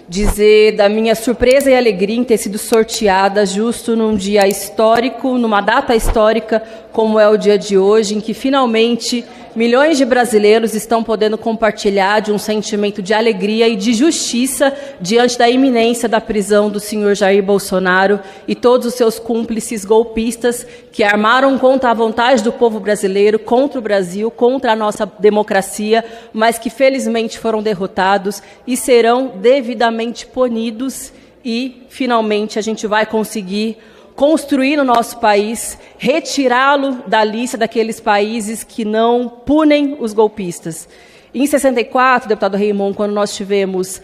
dizer da minha surpresa e alegria em ter sido sorteada justo num dia histórico, numa data histórica como é o dia de hoje, em que finalmente milhões de brasileiros estão podendo compartilhar de um sentimento de alegria e de justiça diante da iminência da prisão do senhor Jair Bolsonaro e todos os seus cúmplices golpistas que armaram contra a vontade do povo brasileiro, contra o Brasil, contra a nossa democracia, mas que felizmente foram derrotados e serão devidamente punidos e, finalmente, a gente vai conseguir construir no nosso país, retirá-lo da lista daqueles países que não punem os golpistas. Em 64, deputado Raymond, quando nós tivemos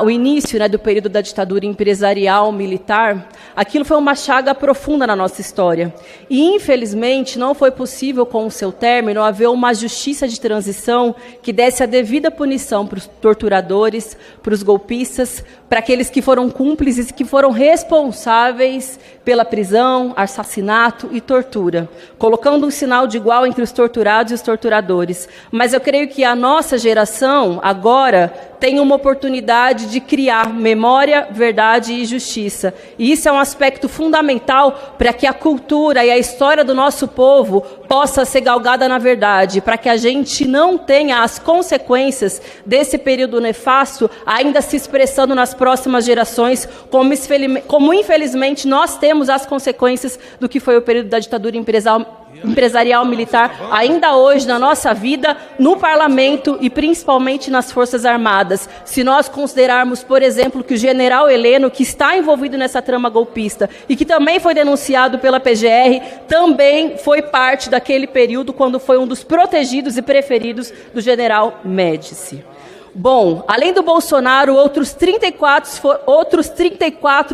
o início do período da ditadura empresarial militar, aquilo foi uma chaga profunda na nossa história. E, infelizmente, não foi possível, com o seu término, haver uma justiça de transição que desse a devida punição para os torturadores, para os golpistas, para aqueles que foram cúmplices, que foram responsáveis pela prisão, assassinato e tortura, colocando um sinal de igual entre os torturados e os torturadores. Mas eu creio que a nossa geração, agora, tem uma oportunidade de criar memória, verdade e justiça. E isso é um aspecto fundamental para que a cultura e a história do nosso povo possa ser galgada na verdade, para que a gente não tenha as consequências desse período nefasto ainda se expressando nas próximas gerações, como infelizmente nós temos as consequências do que foi o período da ditadura empresarial militar, ainda hoje na nossa vida, no parlamento e principalmente nas Forças Armadas. Se nós considerarmos, por exemplo, que o general Heleno, que está envolvido nessa trama golpista e que também foi denunciado pela PGR, também foi parte daquele período quando foi um dos protegidos e preferidos do general Médici. Bom, além do Bolsonaro, outros 34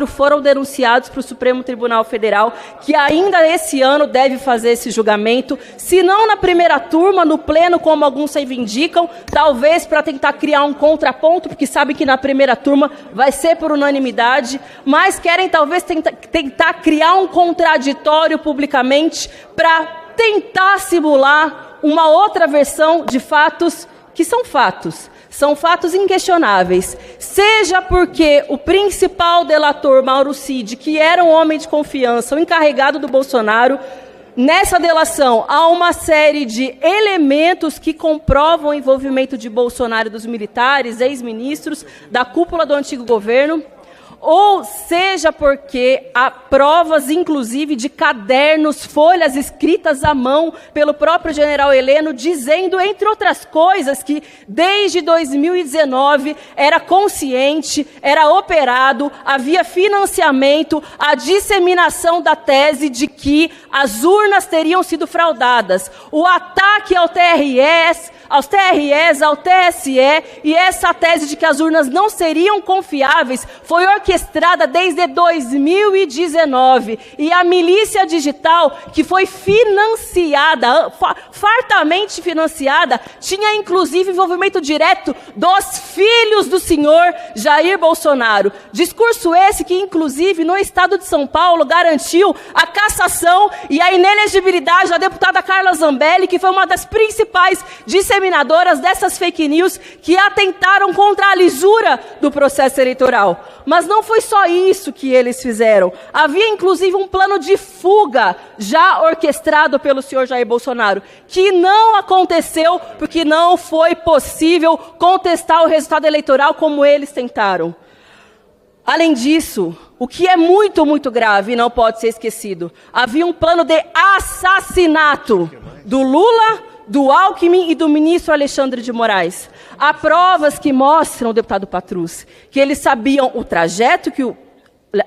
foram denunciados para o Supremo Tribunal Federal, que ainda esse ano deve fazer esse julgamento, se não na primeira turma, no pleno, como alguns reivindicam, talvez para tentar criar um contraponto, porque sabem que na primeira turma vai ser por unanimidade, mas querem talvez tentar criar um contraditório publicamente para tentar simular uma outra versão de fatos que são fatos. São fatos inquestionáveis, seja porque o principal delator, Mauro Cid, que era um homem de confiança, o encarregado do Bolsonaro, nessa delação há uma série de elementos que comprovam o envolvimento de Bolsonaro e dos militares, ex-ministros, da cúpula do antigo governo, ou seja porque há provas, inclusive, de cadernos, folhas escritas à mão pelo próprio general Heleno, dizendo, entre outras coisas, que desde 2019 era consciente, era operado, havia financiamento, a disseminação da tese de que as urnas teriam sido fraudadas. O ataque aos TREs, ao TSE, e essa tese de que as urnas não seriam confiáveis foi orquestrada desde 2019. E a milícia digital, que foi financiada, fartamente financiada, tinha inclusive envolvimento direto dos filhos do senhor Jair Bolsonaro. Discurso esse que, inclusive, no estado de São Paulo, garantiu a cassação e a inelegibilidade da deputada Carla Zambelli, que foi uma das principais disseminadoras dessas fake news que atentaram contra a lisura do processo eleitoral. Mas não foi só isso que eles fizeram. Havia, inclusive, um plano de fuga já orquestrado pelo senhor Jair Bolsonaro, que não aconteceu porque não foi possível contestar o resultado eleitoral como eles tentaram. Além disso, o que é muito, muito grave e não pode ser esquecido, havia um plano de assassinato do Lula, do Alckmin e do ministro Alexandre de Moraes. Há provas que mostram, deputado Patrus, que eles sabiam o trajeto que o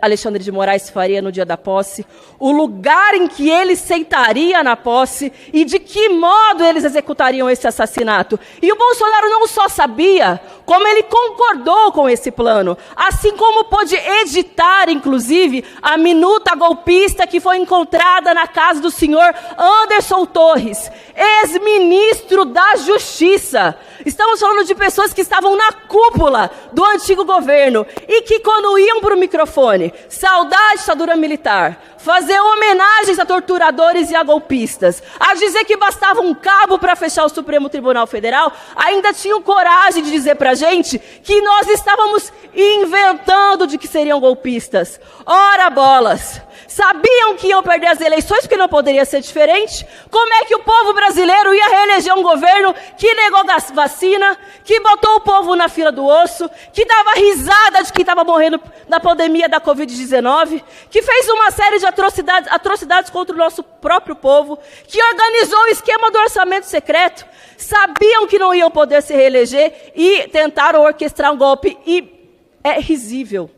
Alexandre de Moraes faria no dia da posse, o lugar em que ele sentaria na posse e de que modo eles executariam esse assassinato. E o Bolsonaro não só sabia, como ele concordou com esse plano, assim como pôde editar, inclusive, a minuta golpista que foi encontrada na casa do senhor Anderson Torres, ex-ministro da Justiça. Estamos falando de pessoas que estavam na cúpula do antigo governo e que, quando iam para o microfone, saudar a ditadura militar, fazer homenagens a torturadores e a golpistas, a dizer que bastava um cabo para fechar o Supremo Tribunal Federal, ainda tinham coragem de dizer para a gente que nós estávamos inventando de que seriam golpistas. Ora bolas! Sabiam que iam perder as eleições porque não poderia ser diferente? Como é que o povo brasileiro ia reeleger um governo que negou vacina, que botou o povo na fila do osso, que dava risada de quem estava morrendo na pandemia da Covid-19, que fez uma série de atrocidades contra o nosso próprio povo, que organizou o esquema do orçamento secreto? Sabiam que não iam poder se reeleger e tentaram orquestrar um golpe. E é risível.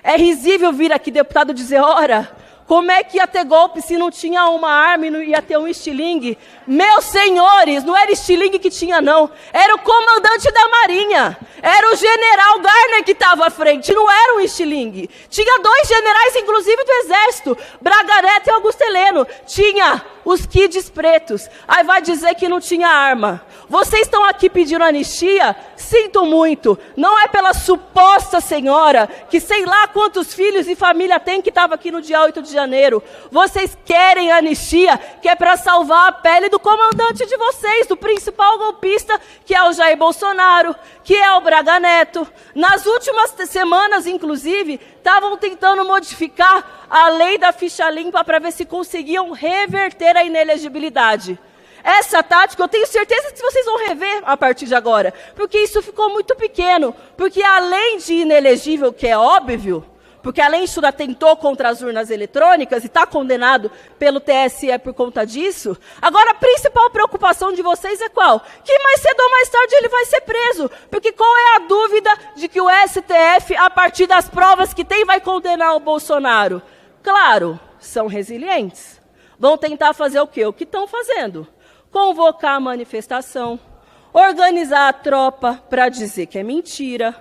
É risível vir aqui, deputado, dizer, ora, como é que ia ter golpe se não tinha uma arma e não ia ter um estilingue? Meus senhores, não era estilingue que tinha, não. Era o comandante da Marinha. Era o general Garner que estava à frente, não era um estilingue. Tinha 2 generais, inclusive, do Exército, Braga Neto e Augusto Heleno. Tinha os kids pretos. Aí vai dizer que não tinha arma. Vocês estão aqui pedindo anistia? Sinto muito. Não é pela suposta senhora, que sei lá quantos filhos e família tem, que estava aqui no dia 8 de janeiro. Vocês querem anistia, que é para salvar a pele do comandante de vocês, do principal golpista, que é o Jair Bolsonaro, que é o Braga Neto. Nas últimas semanas, inclusive, estavam tentando modificar a lei da ficha limpa para ver se conseguiam reverter a inelegibilidade. Essa tática, eu tenho certeza que vocês vão rever a partir de agora, porque isso ficou muito pequeno, porque além de inelegível, que é óbvio, porque além disso atentou contra as urnas eletrônicas e está condenado pelo TSE por conta disso, agora a principal preocupação de vocês é qual? Que mais cedo ou mais tarde ele vai ser preso, porque qual é a dúvida de que o STF, a partir das provas que tem, vai condenar o Bolsonaro? Claro, são resilientes. Vão tentar fazer o quê? O que estão fazendo. Convocar a manifestação, organizar a tropa para dizer que é mentira,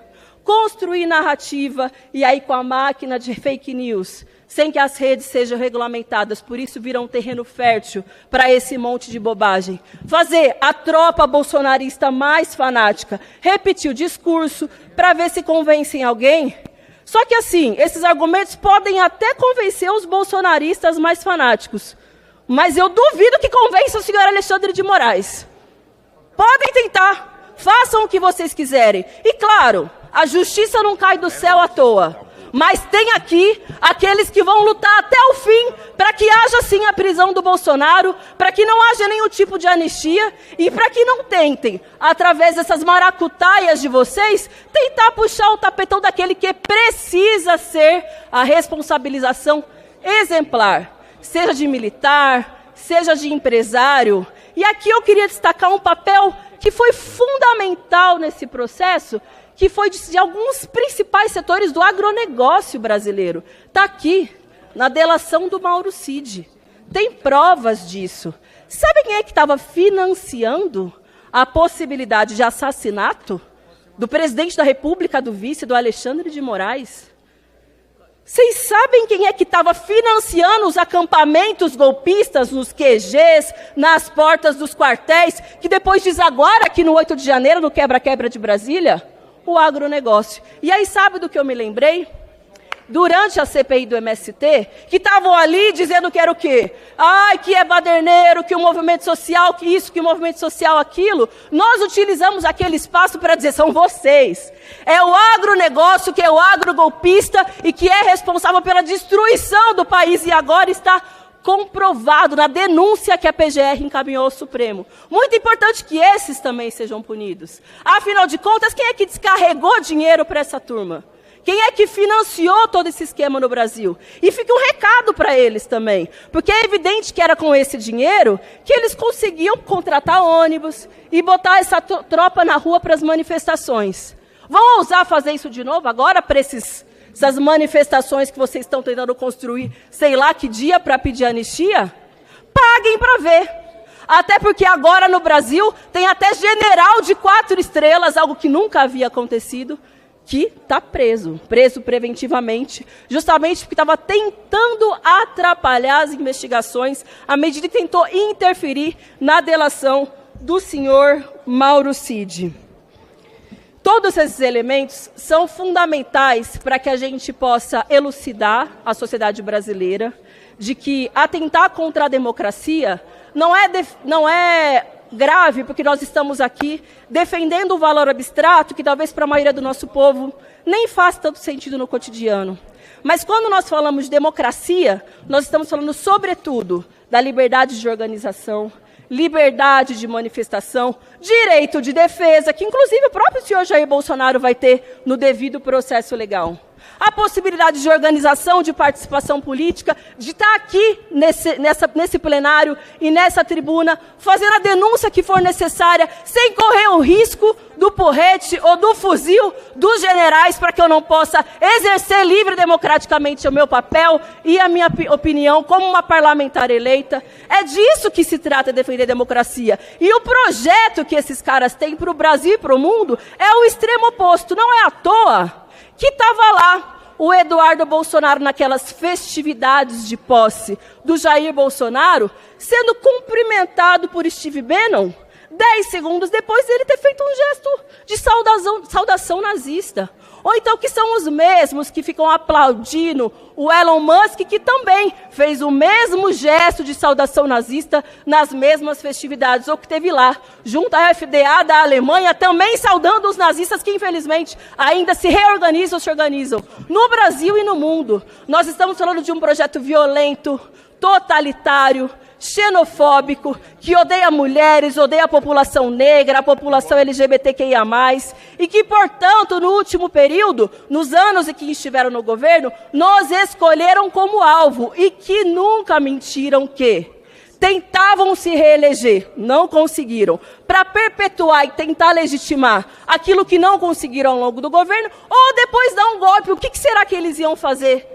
construir narrativa e aí com a máquina de fake news, sem que as redes sejam regulamentadas, por isso viram um terreno fértil para esse monte de bobagem. Fazer a tropa bolsonarista mais fanática, repetir o discurso para ver se convencem alguém. Só que assim, esses argumentos podem até convencer os bolsonaristas mais fanáticos, mas eu duvido que convença o senhor Alexandre de Moraes. Podem tentar, façam o que vocês quiserem. E claro, a justiça não cai do céu à toa. Mas tem aqui aqueles que vão lutar até o fim para que haja sim a prisão do Bolsonaro, para que não haja nenhum tipo de anistia e para que não tentem, através dessas maracutaias de vocês, tentar puxar o tapetão daquele que precisa ser a responsabilização exemplar. Seja de militar, seja de empresário. E aqui eu queria destacar um papel que foi fundamental nesse processo, que foi de alguns principais setores do agronegócio brasileiro. Está aqui, na delação do Mauro Cid. Tem provas disso. Sabe quem é que estava financiando a possibilidade de assassinato do presidente da República, do vice, do Alexandre de Moraes? Vocês sabem quem é que estava financiando os acampamentos golpistas nos QGs, nas portas dos quartéis, que depois desaguaram aqui no 8 de janeiro, no quebra-quebra de Brasília? O agronegócio. E aí sabe do que eu me lembrei? Durante a CPI do MST, que estavam ali dizendo que era o quê? Ai, que é baderneiro, que o movimento social, que isso, que o movimento social, aquilo. Nós utilizamos aquele espaço para dizer, são vocês. É o agronegócio, que é o agrogolpista e que é responsável pela destruição do país e agora está comprovado na denúncia que a PGR encaminhou ao Supremo. Muito importante que esses também sejam punidos. Afinal de contas, quem é que descarregou dinheiro para essa turma? Quem é que financiou todo esse esquema no Brasil? E fica um recado para eles também, porque é evidente que era com esse dinheiro que eles conseguiam contratar ônibus e botar essa tropa na rua para as manifestações. Vão ousar fazer isso de novo agora para essas manifestações que vocês estão tentando construir, sei lá que dia, para pedir anistia? Paguem para ver. Até porque agora no Brasil tem até general de 4 estrelas, algo que nunca havia acontecido, que está preso preventivamente, justamente porque estava tentando atrapalhar as investigações, à medida que tentou interferir na delação do senhor Mauro Cid. Todos esses elementos são fundamentais para que a gente possa elucidar a sociedade brasileira de que atentar contra a democracia não é grave, porque nós estamos aqui defendendo um valor abstrato que talvez para a maioria do nosso povo nem faz tanto sentido no cotidiano. Mas quando nós falamos de democracia, nós estamos falando, sobretudo, da liberdade de organização, liberdade de manifestação, direito de defesa, que inclusive o próprio senhor Jair Bolsonaro vai ter no devido processo legal. A possibilidade de organização, de participação política, de estar aqui nesse plenário e nessa tribuna, fazendo a denúncia que for necessária, sem correr o risco do porrete ou do fuzil dos generais, para que eu não possa exercer livre e democraticamente o meu papel e a minha opinião como uma parlamentar eleita. É disso que se trata, defender a democracia. E o projeto que esses caras têm para o Brasil e para o mundo é o extremo oposto. Não é à toa que estava lá o Eduardo Bolsonaro naquelas festividades de posse do Jair Bolsonaro, sendo cumprimentado por Steve Bannon 10 segundos depois dele ter feito um gesto de saudação nazista. Ou então que são os mesmos que ficam aplaudindo o Elon Musk, que também fez o mesmo gesto de saudação nazista nas mesmas festividades, ou que teve lá, junto à FDA da Alemanha, também saudando os nazistas que, infelizmente, ainda se reorganizam, se organizam. No Brasil e no mundo, nós estamos falando de um projeto violento, totalitário, xenofóbico, que odeia mulheres, odeia a população negra, a população LGBTQIA+, e que, portanto, no último período, nos anos em que estiveram no governo, nos escolheram como alvo, e que nunca mentiram que tentavam se reeleger, não conseguiram, para perpetuar e tentar legitimar aquilo que não conseguiram ao longo do governo, ou depois dar um golpe. O que será que eles iam fazer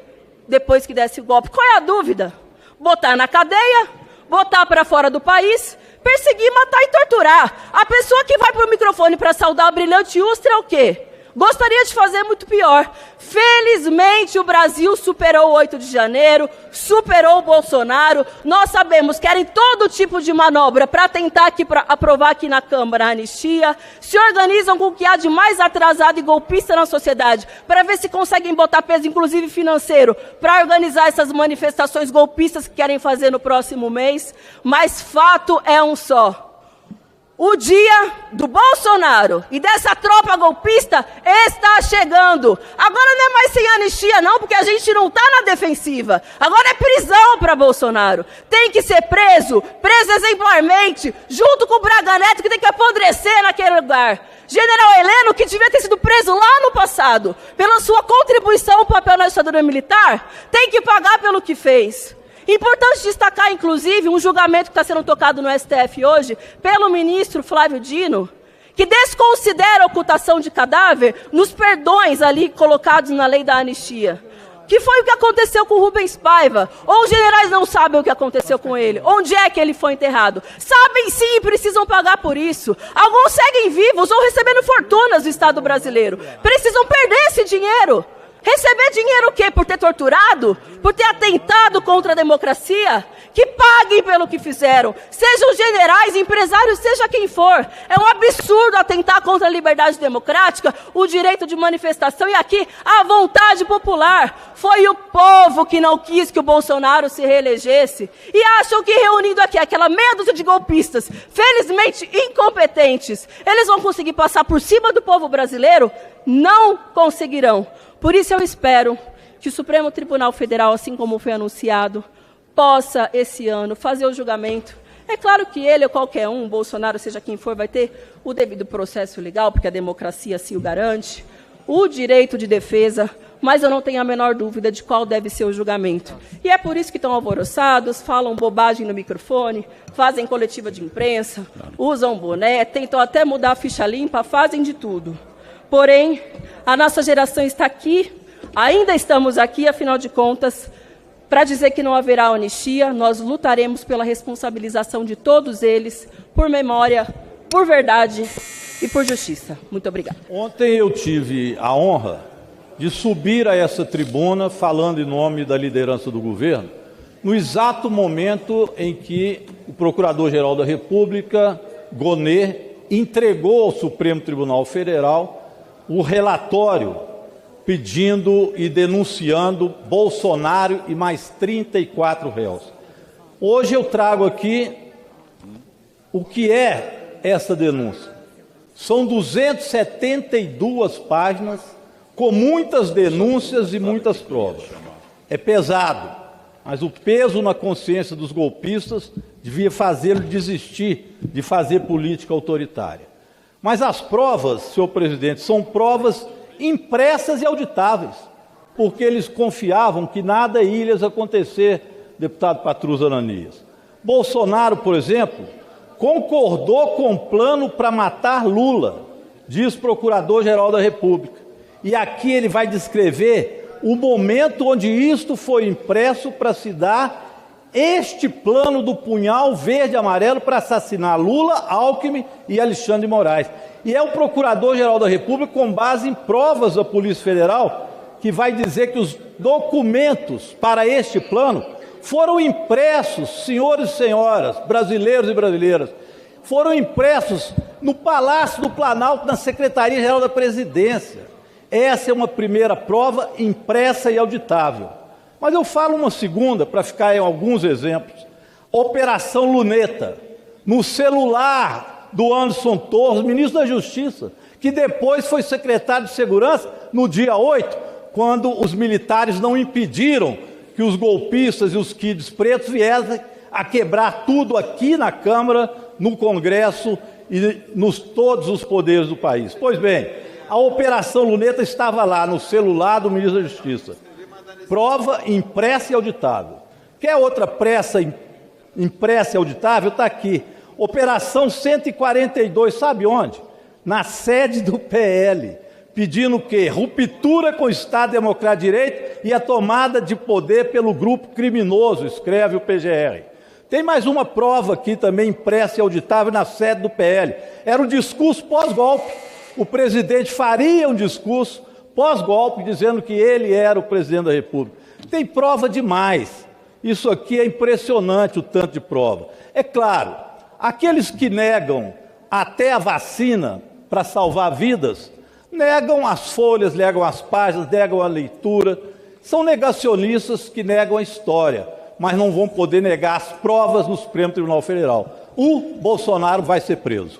depois que desse o golpe? Qual é a dúvida? Botar na cadeia, botar para fora do país, perseguir, matar e torturar. A pessoa que vai para o microfone para saudar a brilhante Ustra é o quê? Gostaria de fazer muito pior. Felizmente, o Brasil superou o 8 de janeiro, superou o Bolsonaro. Nós sabemos que querem todo tipo de manobra para tentar aprovar aqui na Câmara a anistia. Se organizam com o que há de mais atrasado e golpista na sociedade, para ver se conseguem botar peso, inclusive financeiro, para organizar essas manifestações golpistas que querem fazer no próximo mês. Mas fato é um só. O dia do Bolsonaro e dessa tropa golpista está chegando. Agora não é mais sem anistia não, porque a gente não está na defensiva. Agora é prisão para Bolsonaro. Tem que ser preso exemplarmente, junto com o Braga Neto, que tem que apodrecer naquele lugar. General Heleno, que devia ter sido preso lá no passado, pela sua contribuição ao papel na ditadura militar, tem que pagar pelo que fez. Importante destacar, inclusive, um julgamento que está sendo tocado no STF hoje pelo ministro Flávio Dino, que desconsidera a ocultação de cadáver nos perdões ali colocados na lei da anistia. Que foi o que aconteceu com o Rubens Paiva. Ou os generais não sabem o que aconteceu com ele? Onde é que ele foi enterrado? Sabem sim e precisam pagar por isso. Alguns seguem vivos ou recebendo fortunas do Estado brasileiro. Precisam perder esse dinheiro. Receber dinheiro o quê? Por ter torturado? Por ter atentado contra a democracia? Que paguem pelo que fizeram. Sejam generais, empresários, seja quem for. É um absurdo atentar contra a liberdade democrática, o direito de manifestação e aqui a vontade popular. Foi o povo que não quis que o Bolsonaro se reelegesse. E acham que reunindo aqui aquela meia dúzia de golpistas, felizmente incompetentes, eles vão conseguir passar por cima do povo brasileiro? Não conseguirão. Por isso eu espero que o Supremo Tribunal Federal, assim como foi anunciado, possa, esse ano, fazer o julgamento. É claro que ele ou qualquer um, Bolsonaro, seja quem for, vai ter o devido processo legal, porque a democracia assim o garante, o direito de defesa, mas eu não tenho a menor dúvida de qual deve ser o julgamento. E é por isso que estão alvoroçados, falam bobagem no microfone, fazem coletiva de imprensa, usam boné, tentam até mudar a ficha limpa, fazem de tudo. Porém, a nossa geração está aqui, ainda estamos aqui, afinal de contas, para dizer que não haverá anistia. Nós lutaremos pela responsabilização de todos eles, por memória, por verdade e por justiça. Muito obrigada. Ontem eu tive a honra de subir a essa tribuna falando em nome da liderança do governo, no exato momento em que o Procurador-Geral da República, Gonê, entregou ao Supremo Tribunal Federal o relatório pedindo e denunciando Bolsonaro e mais 34 réus. Hoje eu trago aqui O que é essa denúncia? São 272 páginas com muitas denúncias e muitas provas. É pesado, mas o peso na consciência dos golpistas devia fazê-lo desistir de fazer política autoritária. Mas as provas, senhor presidente, são provas impressas e auditáveis, porque eles confiavam que nada ia lhes acontecer, deputado Patrus Ananias. Bolsonaro, por exemplo, concordou com o plano para matar Lula, diz Procurador-Geral da República. E aqui ele vai descrever o momento onde isto foi impresso para se dar este plano do punhal verde e amarelo para assassinar Lula, Alckmin e Alexandre de Moraes. E é o Procurador-Geral da República, com base em provas da Polícia Federal, que vai dizer que os documentos para este plano foram impressos, senhores e senhoras, brasileiros e brasileiras, foram impressos no Palácio do Planalto, na Secretaria-Geral da Presidência. Essa é uma primeira prova impressa e auditável. Mas eu falo uma segunda, para ficar em alguns exemplos. Operação Luneta, no celular do Anderson Torres, ministro da Justiça, que depois foi secretário de Segurança no dia 8, quando os militares não impediram que os golpistas e os kids pretos viessem a quebrar tudo aqui na Câmara, no Congresso e nos todos os poderes do país. Pois bem, a Operação Luneta estava lá no celular do ministro da Justiça. Prova impressa e auditável. Quer outra impressa e auditável? Está aqui. Operação 142, sabe onde? Na sede do PL. Pedindo o quê? Ruptura com o Estado Democrático de Direito e a tomada de poder pelo grupo criminoso, escreve o PGR. Tem mais uma prova aqui também impressa e auditável na sede do PL. Era um discurso pós-golpe. O presidente faria um discurso pós-golpe, dizendo que ele era o presidente da República. Tem prova demais. Isso aqui é impressionante, o tanto de prova. É claro, aqueles que negam até a vacina para salvar vidas, negam as folhas, negam as páginas, negam a leitura. São negacionistas que negam a história, mas não vão poder negar as provas no Supremo Tribunal Federal. O Bolsonaro vai ser preso.